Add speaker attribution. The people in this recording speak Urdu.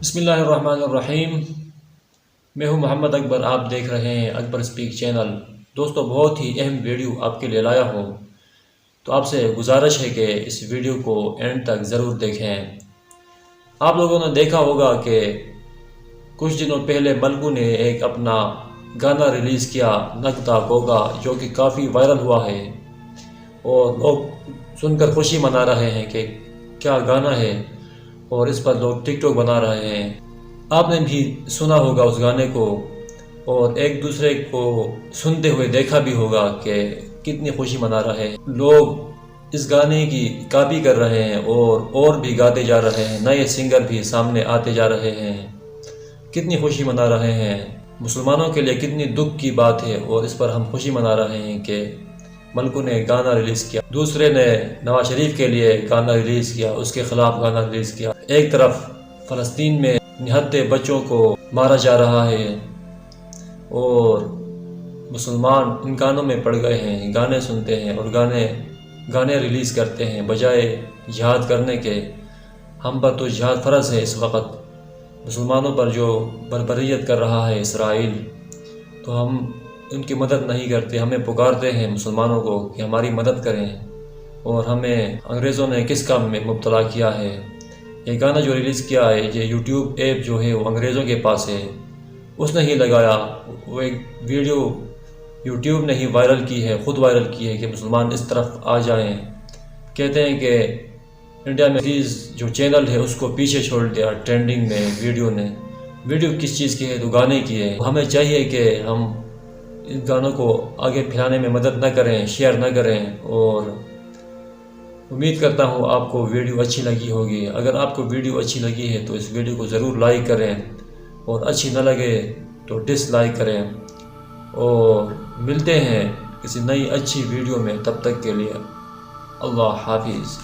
Speaker 1: بسم اللہ الرحمن الرحیم۔ میں ہوں محمد اکبر، آپ دیکھ رہے ہیں اکبر اسپیک چینل۔ دوستو، بہت ہی اہم ویڈیو آپ کے لیے لایا ہوں، تو آپ سے گزارش ہے کہ اس ویڈیو کو اینڈ تک ضرور دیکھیں۔ آپ لوگوں نے دیکھا ہوگا کہ کچھ دنوں پہلے ملکو نے ایک اپنا گانا ریلیز کیا، نگتا گوگا، جو کہ کافی وائرل ہوا ہے اور لوگ سن کر خوشی منا رہے ہیں کہ کیا گانا ہے، اور اس پر لوگ ٹک ٹاک بنا رہے ہیں۔ آپ نے بھی سنا ہوگا اس گانے کو اور ایک دوسرے کو سنتے ہوئے دیکھا بھی ہوگا کہ کتنی خوشی منا رہے ہیں۔ لوگ اس گانے کی کاپی کر رہے ہیں اور بھی گاتے جا رہے ہیں، نئے سنگر بھی سامنے آتے جا رہے ہیں، کتنی خوشی منا رہے ہیں۔ مسلمانوں کے لیے کتنی دکھ کی بات ہے، اور اس پر ہم خوشی منا رہے ہیں کہ ملکو نے گانا ریلیز کیا، دوسرے نے نواز شریف کے لیے گانا ریلیز کیا، اس کے خلاف گانا ریلیز کیا۔ ایک طرف فلسطین میں نہتے بچوں کو مارا جا رہا ہے اور مسلمان ان گانوں میں پڑ گئے ہیں، گانے سنتے ہیں اور گانے ریلیز کرتے ہیں بجائے جہاد کرنے کے۔ ہم پر تو جہاد فرض ہے اس وقت، مسلمانوں پر جو بربریت کر رہا ہے اسرائیل، تو ہم ان کی مدد نہیں کرتے، ہمیں پکارتے ہیں مسلمانوں کو کہ ہماری مدد کریں، اور ہمیں انگریزوں نے کس کام میں مبتلا کیا ہے۔ یہ گانا جو ریلیز کیا ہے، یہ یوٹیوب ایپ جو ہے وہ انگریزوں کے پاس ہے، اس نے ہی لگایا، وہ ایک ویڈیو یوٹیوب نے ہی وائرل کی ہے، خود وائرل کی ہے کہ مسلمان اس طرف آ جائیں۔ کہتے ہیں کہ انڈیا میں جو چینل ہے اس کو پیچھے چھوڑ دیا ٹرینڈنگ میں ویڈیو نے۔ ویڈیو کس چیز کی ہے؟ تو گانے کی ہے۔ ہمیں چاہیے کہ ہم ان گانوں کو آگے پھیلانے میں مدد نہ کریں، شیئر نہ کریں، اور امید کرتا ہوں آپ کو ویڈیو اچھی لگی ہوگی۔ اگر آپ کو ویڈیو اچھی لگی ہے تو اس ویڈیو کو ضرور لائک کریں، اور اچھی نہ لگے تو ڈس لائک کریں، اور ملتے ہیں کسی نئی اچھی ویڈیو میں۔ تب تک کے لیے اللہ حافظ۔